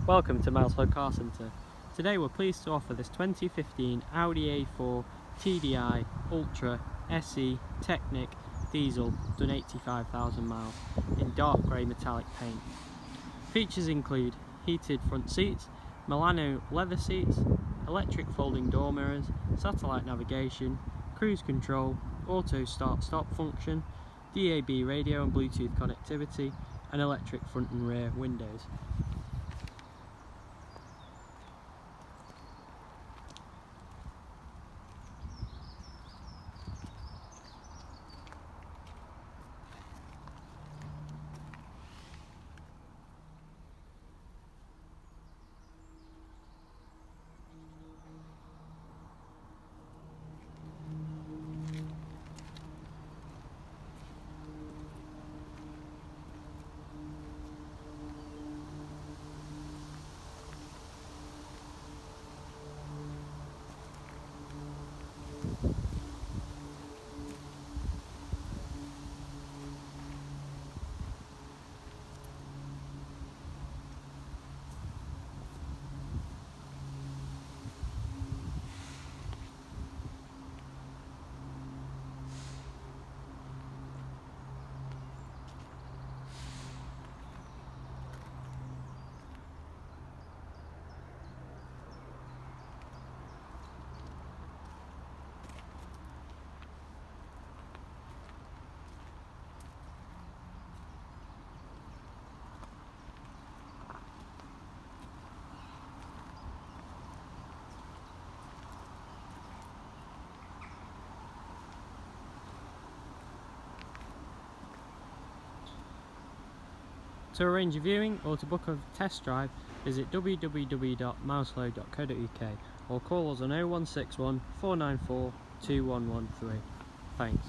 Welcome to Mouselow Car Centre. Today we're pleased to offer this 2015 Audi A4 TDI Ultra SE Technik diesel done 85,000 miles in dark grey metallic paint. Features include heated front seats, Milano leather seats, electric folding door mirrors, satellite navigation, cruise control, auto start-stop function, DAB radio and Bluetooth connectivity, and electric front and rear windows. To arrange a viewing or to book a test drive, visit www.mouselow.co.uk or call us on 0161 494 2113. Thanks.